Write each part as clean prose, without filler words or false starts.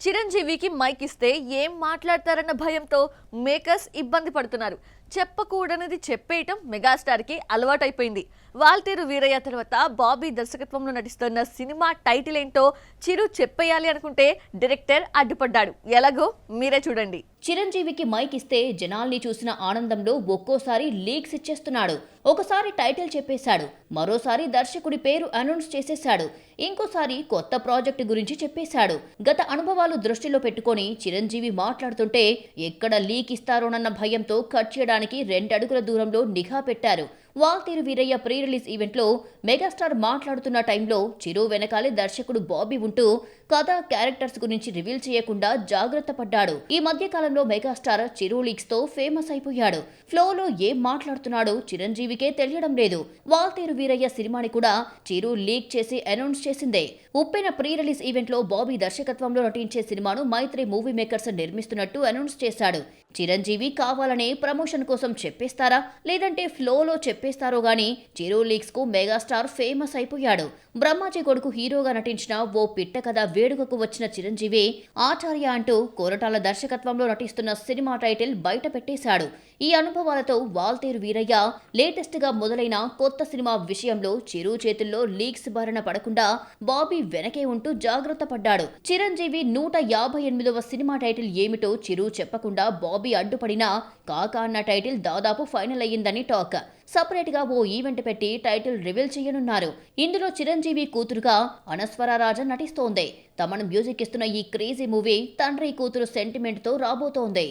చిరంజీవికి మైక్ ఇస్తే ఏం మాట్లాడతారన్న భయంతో మేకర్స్ ఇబ్బంది పడుతున్నారు. చెప్పకూడనిది చెప్పేయటం మెగాస్టార్కి అలవాటైపోయింది. వాల్తేరు వీరయ్య తర్వాత బాబీ దర్శకత్వంలో నటిస్తున్న సినిమా టైటిల్ ఏంటో చిరు చెప్పేయాలి అనుకుంటే డైరెక్టర్ అడ్డుపడ్డాడు. ఎలాగో మీరే చూడండి. చిరంజీవికి మైక్ ఇస్తే జనాల్ని చూసిన ఆనందంలో ఒక్కోసారి లీక్స్ ఇచ్చేస్తున్నాడు. ఒకసారి టైటిల్ చెప్పేశాడు, మరోసారి దర్శకుడి పేరు అనౌన్స్ చేసేశాడు, ఇంకోసారి కొత్త ప్రాజెక్టు గురించి చెప్పేశాడు. గత అనుభవాలు దృష్టిలో పెట్టుకొని చిరంజీవి మాట్లాడుతుంటే ఎక్కడ లీక్ ఇస్తారోనన్న భయంతో కట్ చేయడానికి 2 అడుగుల దూరంలో నిఘా పెట్టారు. వాల్తేరు వీరయ్య ప్రీ రిలీజ్ ఈవెంట్లో మెగాస్టార్ మాట్లాడుతున్న టైంలో చిరు వెనకాలే దర్శకుడు బాబీ ఉంటూ కథ క్యారెక్టర్స్ గురించి రివీల్ చేయకుండా జాగ్రత్త పడ్డాడు. ఈ మధ్య కాలంలో మెగాస్టార్ చిరు లీక్స్ తో ఫేమస్ అయిపోయాడు. ఫ్లోలో ఏం మాట్లాడుతున్నాడో చిరంజీవికే తెలియడం లేదు. వాల్తేరు వీరయ్య సినిమాని కూడా చిరు లీక్ చేసి అనౌన్స్ చేసిందే. ఉప్పెన ప్రీ రిలీజ్ ఈవెంట్ లో బాబీ దర్శకత్వంలో నటించే సినిమాను మైత్రి మూవీ మేకర్స్ నిర్మిస్తున్నట్టు అనౌన్స్ చేశాడు. చిరంజీవి కావాలనే ప్రమోషన్ కోసం చెప్పేస్తారా లేదంటే ఫ్లోలో చెప్పేస్తారో గానీ చిరు లీక్స్ కు మెగాస్టార్ ఫేమస్ అయిపోయాడు. బ్రహ్మాజీ కొడుకు హీరోగా నటించిన ఓ పిట్ట కథ వేడుకకు వచ్చిన చిరంజీవి ఆచార్య అంటూ కొరటాల దర్శకత్వంలో నటిస్తున్న సినిమా టైటిల్ బయట పెట్టేశాడు. ఈ అనుభవాలతో వాల్తేరు వీరయ్య లేటెస్ట్ గా మొదలైన కొత్త సినిమా విషయంలో చిరు చేతుల్లో లీక్స్ బారిన పడకుండా బాబీ వెనకే ఉంటూ జాగ్రత్త పడ్డాడు. చిరంజీవి 158వ సినిమా టైటిల్ ఏమిటో చిరు చెప్పకుండా బాబీ అడ్డుపడినా కాకా అన్న టైటిల్ దాదాపు ఫైనల్ అయ్యిందని టాక్. సపరేట్ గా ఓ ఈవెంట్ పెట్టి టైటిల్ రివీల్ చేయనున్నారు. ఇందులో చిరంజీవి కూతురుగా అనస్వర రాజన్ నటిస్తోంది. తమను మ్యూజిక్ ఇస్తున్న ఈ క్రేజీ మూవీ తండ్రి కూతురు సెంటిమెంట్ తో రాబోతోంది.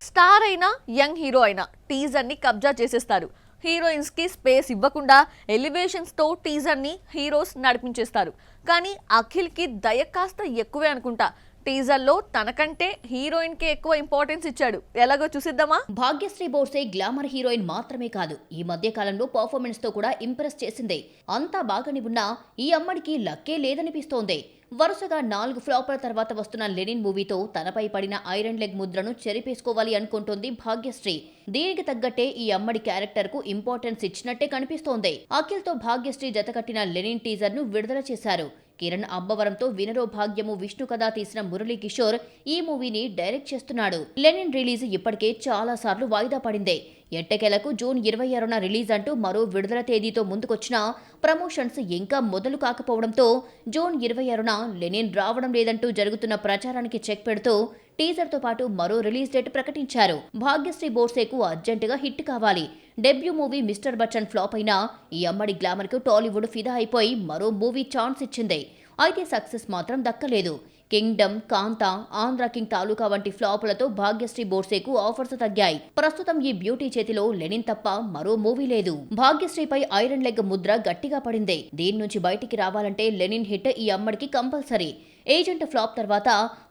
స్టార్ అయినా యంగ్ హీరో అయినా టీజర్ ని కబ్జా చేసేస్తారు. హీరోయిన్స్ కి స్పేస్ ఇవ్వకుండా ఎలివేషన్స్ తో టీజర్ ని హీరోస్ నడిపించేస్తారు. కానీ అఖిల్ కి దయ కాస్త ఎక్కువే అనుకుంటా. టీజర్ లో తనకంటే హీరోయిన్ కి ఎక్కువ ఇంపార్టెన్స్ ఇచ్చాడు. ఎలాగో చూసిద్దామా. భాగ్యశ్రీ బోర్సే గ్లామర్ హీరోయిన్ మాత్రమే కాదు, ఈ మధ్య కాలంలో పర్ఫార్మెన్స్ తో కూడా ఇంప్రెస్ చేసింది. అంతా బాగానే ఉన్నా ఈ అమ్మడికి లక్కే లేదనిపిస్తోంది. వరుసగా 4 ఫ్లాపుల తర్వాత వస్తున్న లెనిన్ మూవీతో తనపై పడిన ఐరన్ లెగ్ ముద్రను చెరిపేసుకోవాలి అనుకుంటోంది భాగ్యశ్రీ. దీనికి తగ్గట్టే ఈ అమ్మడి క్యారెక్టర్ కు ఇంపార్టెన్స్ ఇచ్చినట్టే కనిపిస్తోంది. అఖిల్ తో భాగ్యశ్రీ జతకట్టిన లెనిన్ టీజర్ ను విడుదల చేశారు. కిరణ్ అబ్బవరంతో వినరో భాగ్యము విష్ణు కథ తీసిన మురళీ కిషోర్ ఈ మూవీని డైరెక్ట్ చేస్తున్నాడు. లెనిన్ రిలీజ్ ఇప్పటికే చాలా సార్లు వాయిదా పడింది. ఎట్టకేలకు జూన్ 26న రిలీజ్ అంటూ మరో విడుదల తేదీతో ముందుకొచ్చినా ప్రమోషన్స్ ఇంకా మొదలు కాకపోవడంతో జూన్ 26న లెనిన్ రావడం లేదంటూ జరుగుతున్న ప్రచారానికి చెక్ పెడుతూ టీజర్ తో పాటు మరో రిలీజ్ డేట్ ప్రకటించారు. భాగ్యశ్రీ బోర్సేకు అర్జెంటుగా హిట్ కావాలి. Debut movie mister Bachchan flop అయినా ఈ అమ్మడి గ్లామర్ కు టాలీవుడ్ ఫిదా అయిపోయి మరో మూవీ ఛాన్స్ ఇచ్చింది. అయితే సక్సెస్ మాత్రం దక్కలేదు. కింగ్డమ్, కాంతా, ఆంధ్ర కింగ్ తాలూకా వంటి ఫ్లాపులతో భాగ్యశ్రీ బోర్సేకు ఆఫర్స్ తగ్గాయి. ప్రస్తుతం ఈ బ్యూటీ చేతిలో లెనిన్ తప్ప మరో మూవీ లేదు. భాగ్యశ్రీపై ఐరన్ లెగ్ ముద్ర గట్టిగా పడింది. దీని నుంచి బయటికి రావాలంటే లెనిన్ హిట్ ఈ అమ్మడికి కంపల్సరీ. ఏజెంట్ ఫ్లాప్ తర్వాత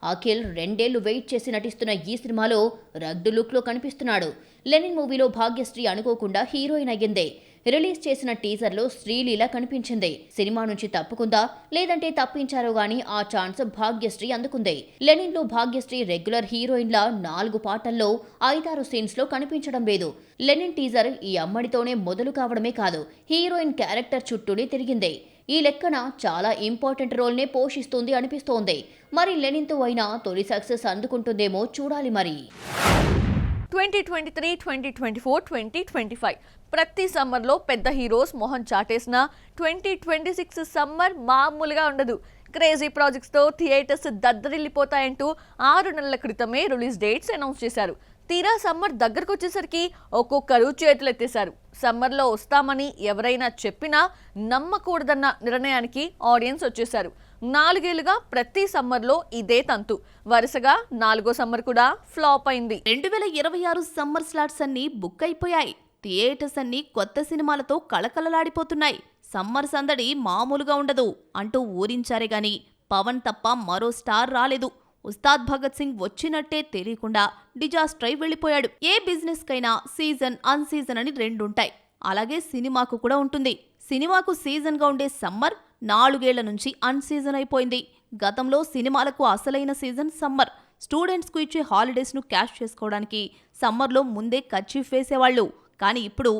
అఖిల్ 2 ఏళ్లు వెయిట్ చేసి నటిస్తున్న ఈ సినిమాలో రగ్డు లుక్ లో కనిపిస్తున్నాడు. లెనిన్ మూవీలో భాగ్యశ్రీ అనుకోకుండా హీరోయిన్ అయ్యింది. రిలీజ్ చేసిన టీజర్ లో శ్రీలీల కనిపించింది. సినిమా నుంచి తప్పుకుందా లేదంటే తప్పించారో గానీ ఆ ఛాన్స్ భాగ్యశ్రీ అందుకుంది. లెనిన్ లో భాగ్యశ్రీ రెగ్యులర్ హీరోయిన్ లా 4 పాటల్లో 5-6 సీన్స్ లో కనిపించడం లేదు. లెనిన్ టీజర్ ఈ అమ్మడితోనే మొదలు కావడమే కాదు, హీరోయిన్ క్యారెక్టర్ చుట్టూనే తిరిగింది. ఈ లెక్కన చాలా ఇంపార్టెంట్ రోల్ నే పోషిస్తుంది అనిపిస్తోంది. మరి లెనిన్ తో అయినా తొలి సక్సెస్ అందుకుంటుందేమో చూడాలి మరి. 2023, 2024, 2025 ప్రతి సమ్మర్లో పెద్ద హీరోస్ మొహం చాటేసిన 2026 సమ్మర్ మామూలుగా ఉండదు. క్రేజీ ప్రాజెక్ట్స్తో థియేటర్స్ దద్దరిల్లిపోతాయంటూ 6 నెలల క్రితమే రిలీజ్ డేట్స్ అనౌన్స్ చేశారు. తీరా సమ్మర్ దగ్గరకు వచ్చేసరికి ఒక్కొక్కరు చేతులెత్తేశారు. సమ్మర్లో వస్తామని ఎవరైనా చెప్పినా నమ్మకూడదన్న నిర్ణయానికి ఆడియన్స్ వచ్చేశారు. 4 ఏళ్లుగా ప్రతి సమ్మర్లో ఇదే తంతు. వరుసగా 4వ సమ్మర్ కూడా ఫ్లాప్ అయింది. 2026 సమ్మర్ స్లాట్స్ అన్ని బుక్ అయిపోయాయి. థియేటర్స్ అన్ని కొత్త సినిమాలతో కళకళలాడిపోతున్నాయి. సమ్మర్ సందడి మామూలుగా ఉండదు అంటూ ఊరించారే గాని పవన్ తప్ప మరో స్టార్ రాలేదు. ఉస్తాద్ భగత్ సింగ్ వచ్చినట్టే తెలియకుండా డిజాస్టర్ అయి వెళ్ళిపోయాడు. ఏ బిజినెస్ కైనా సీజన్, అన్ సీజన్ అని 2 ఉంటాయి. అలాగే సినిమాకు కూడా ఉంటుంది. సినిమాకు సీజన్ గా ఉండే సమ్మర్ 4 ఏళ్ల నుంచి అన్ సీజన్ అయిపోయింది. గతంలో సినిమాలకు అసలైన సీజన్ సమ్మర్. స్టూడెంట్స్ కు ఇచ్చే హాలిడేస్ ను క్యాష్ చేసుకోవడానికి సమ్మర్లో ముందే కర్చీఫ్ వేసేవాళ్లు. కానీ ఇప్పుడు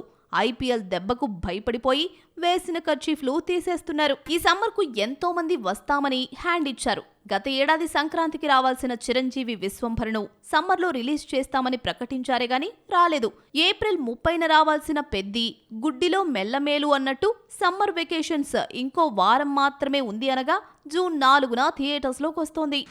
ఐపీఎల్ దెబ్బకు భయపడిపోయి వేసిన కర్చీఫ్లు తీసేస్తున్నారు. ఈ సమ్మర్కు ఎంతో మంది వస్తామని హ్యాండ్ ఇచ్చారు. గత ఏడాది సంక్రాంతికి రావాల్సిన చిరంజీవి విశ్వంభరను సమ్మర్లో రిలీజ్ చేస్తామని ప్రకటించారే గాని రాలేదు. ఏప్రిల్ 30న రావాల్సిన పెద్ది, గుడ్డిలో మెల్లమేలు అన్నట్టు సమ్మర్ వెకేషన్స్ ఇంకో వారం మాత్రమే ఉంది అనగా జూన్ 4న థియేటర్స్లోకి వస్తోంది.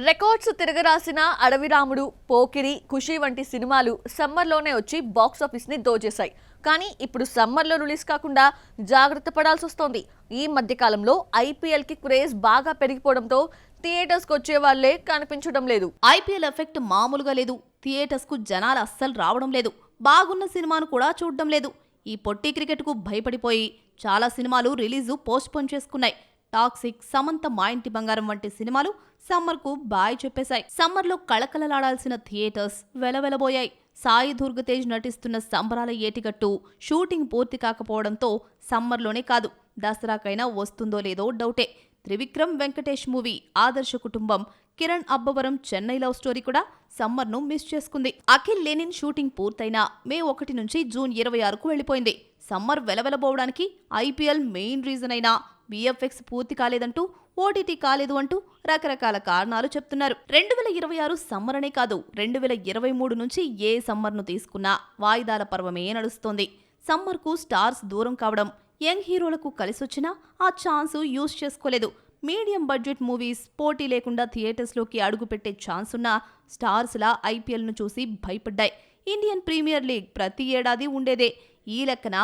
రికార్డ్స్ తిరగరాసిన అడవిరాముడు, పోకిరి, ఖుషి వంటి సినిమాలు సమ్మర్లోనే వచ్చి బాక్సాఫీస్ని దోచేశాయి. కానీ ఇప్పుడు సమ్మర్లో రిలీజ్ కాకుండా జాగ్రత్త పడాల్సి వస్తోంది. ఈ మధ్యకాలంలో ఐపీఎల్కి క్రేజ్ బాగా పెరిగిపోవడంతో థియేటర్స్కి వచ్చే వాళ్లే కనిపించడం లేదు. ఐపీఎల్ ఎఫెక్ట్ మామూలుగా లేదు. థియేటర్స్కు జనాలు అస్సలు రావడం లేదు. బాగున్న సినిమాను కూడా చూడడం లేదు. ఈ పొట్టి క్రికెట్కు భయపడిపోయి చాలా సినిమాలు రిలీజు పోస్ట్పోన్ చేసుకున్నాయి. టాక్సిక్, సమంత మా ఇంటి బంగారం వంటి సినిమాలు సమ్మర్కు బాయ్ చెప్పేశాయి. సమ్మర్లో కళకళలాడాల్సిన థియేటర్స్ వెలవెలబోయాయి. సాయి దుర్గతేజ్ నటిస్తున్న సంబరాల ఏటిగట్టు షూటింగ్ పూర్తి కాకపోవడంతో సమ్మర్లోనే కాదు దసరాకైనా వస్తుందో లేదో డౌటే. త్రివిక్రమ్ వెంకటేష్ మూవీ ఆదర్శ కుటుంబం, కిరణ్ అబ్బవరం చెన్నై లవ్ స్టోరీ కూడా సమ్మర్ను మిస్ చేసుకుంది. అఖిల్ లెనిన్ షూటింగ్ పూర్తయినా మే 1 నుంచి జూన్ 26కు వెళ్లిపోయింది. సమ్మర్ వెలవెలబోవడానికి ఐపీఎల్ మెయిన్ రీజన్ అయినా విఎఫ్ఎక్స్ పూర్తి కాలేదంటూ, ఓటీటీ కాలేదు అంటూ రకరకాల కారణాలు చెప్తున్నారు. 2026 సమ్మర్ అనే కాదు, 2023 నుంచి ఏ సమ్మర్ను తీసుకున్నా వాయిదాల పర్వమే నడుస్తోంది. సమ్మర్కు స్టార్స్ దూరం కావడం, యంగ్ హీరోలకు కలిసొచ్చినా ఆ ఛాన్సు యూజ్ చేసుకోలేదు. మీడియం బడ్జెట్ మూవీస్ పోటీ లేకుండా థియేటర్స్లోకి అడుగుపెట్టే ఛాన్స్ ఉన్న స్టార్స్లా ఐపీఎల్ను చూసి భయపడ్డాయి. ఇండియన్ ప్రీమియర్ లీగ్ ప్రతి ఏడాది ఉండేదే. ఈ లెక్కన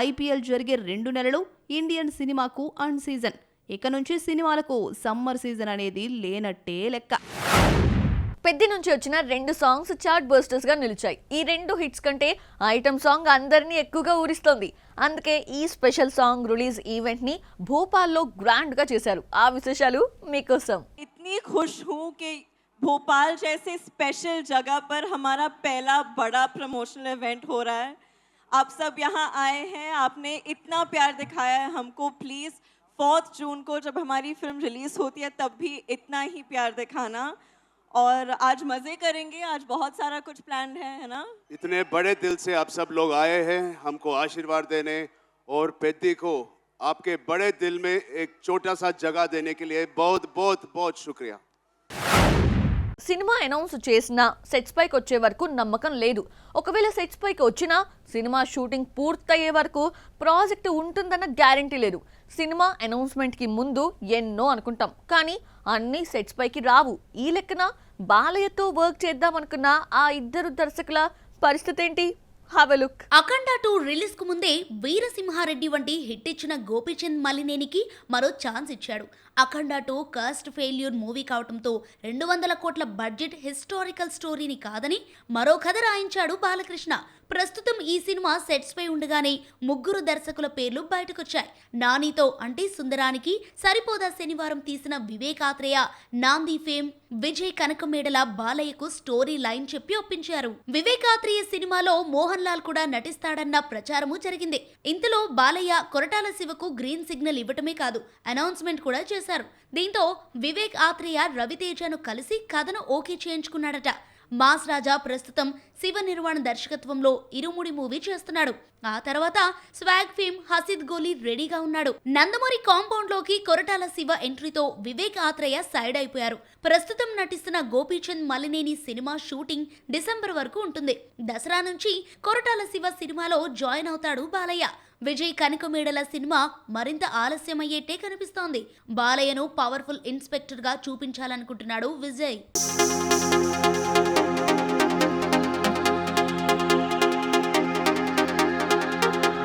ఐపీఎల్ జరిగే 2 నెలలు ఇండియన్ సినిమాకు అన్ సీజన్. ఇక నుంచి సినిమాలకు సమ్మర్ సీజన్ అనేది లేనట్టే లెక్క. పెద్ది నుంచి వచ్చిన 2 సాంగ్స్ చార్ట్ బస్టర్స్ గా నిలిచాయి. ఈ 2 హిట్స్ కంటే ఐటమ్ సాంగ్ అందరినీ ఎక్కువగా ఊరిస్తోంది. అందుకే ఈ స్పెషల్ సాంగ్ రిలీజ్ ఈవెంట్ ని భోపాల్లో గ్రాండ్ గా చేశారు. ఆ విశేషాలు మీకోసం. इतनी खुश हूँ कि भोपाल जैसे स्पेशल जगह पर हमारा पहला बड़ा प्रमोशनल इवेंट हो रहा है. आप सब यहाँ आए हैं, आपने इतना प्यार दिखाया है हमको. प्लीज़ 4 जून को जब हमारी फिल्म रिलीज़ होती है तब भी इतना ही प्यार दिखाना. और आज मज़े करेंगे. आज बहुत सारा कुछ प्लान है ना. इतने बड़े दिल से आप सब लोग आए हैं हमको आशीर्वाद देने, और पेद्दी को आपके बड़े दिल में एक छोटा सा जगह देने के लिए बहुत बहुत बहुत शुक्रिया. సినిమా అనౌన్స్ చేసినా సెట్స్ పైకి వచ్చే వరకు నమ్మకం లేదు. ఒకవేళ సెట్స్ పైకి వచ్చినా సినిమా షూటింగ్ పూర్తయ్యే వరకు ప్రాజెక్ట్ ఉంటుందన్న గ్యారంటీ లేదు. సినిమా అనౌన్స్మెంట్కి ముందు ఎన్నో అనుకుంటాం, కానీ అన్నీ సెట్స్ పైకి రావు. ఈ లెక్కన బాలయ్యతో వర్క్ చేద్దామనుకున్న ఆ 2 దర్శకుల పరిస్థితి ఏంటి? Have a look. Akhanda 2 release కు ముందే వీరసింహారెడ్డి వంటి హిట్ ఇచ్చిన గోపీచంద్ మలినేనికి మరో ఛాన్స్ ఇచ్చాడు. అఖండ 2 కాస్ట్ ఫెయిల్యూర్ మూవీ కావడంతో 200 కోట్ల బడ్జెట్ హిస్టారికల్ స్టోరీని కాదని మరో కథ రాయించాడు బాలకృష్ణ. ప్రస్తుతం ఈ సినిమా సెట్స్ పై ఉండగానే 3 దర్శకుల పేర్లు బయటకొచ్చాయి. నానితో అంటే సుందరానికి సరిపోదా శనివారం తీసిన వివేక్ ఆత్రేయ, నాంది ఫేమ్ విజయ్ కనకమేడల బాలయ్యకు స్టోరీ లైన్ చెప్పి ఒప్పించారు. వివేక్ ఆత్రేయ సినిమాలో మోహన్ లాల్ కూడా నటిస్తాడన్న ప్రచారము జరిగింది. ఇంతలో బాలయ్య కొరటాల శివకు గ్రీన్ సిగ్నల్ ఇవ్వటమే కాదు, అనౌన్స్మెంట్ కూడా చేశారు. దీంతో వివేక్ ఆత్రేయ రవితేజను కలిసి కథను ఓకే చేయించుకున్నాడట. మాస్ రాజా ప్రస్తుతం శివ నిర్వాణ దర్శకత్వంలో ఇరుముడి మూవీ చేస్తున్నాడు. ఆ తర్వాత స్వాగ్ ఫేమ్ హసిద్ గోలీ రెడీగా ఉన్నాడు. నందమూరి కాంపౌండ్ లోకి కొరటాల శివ ఎంట్రీతో వివేక్ ఆత్రేయ సైడ్ అయిపోయారు. ప్రస్తుతం నటిస్తున్న Gopichand Malineni cinema shooting December వరకు ఉంటుంది. దసరా నుంచి కొరటాల శివ సినిమాలో జాయిన్ అవుతాడు బాలయ్య. విజయ్ కనకమేడల సినిమా మరింత ఆలస్యమయ్యేట్టే కనిపిస్తోంది. బాలయ్యను పవర్ఫుల్ ఇన్స్పెక్టర్ గా చూపించాలనుకుంటున్నాడు విజయ్.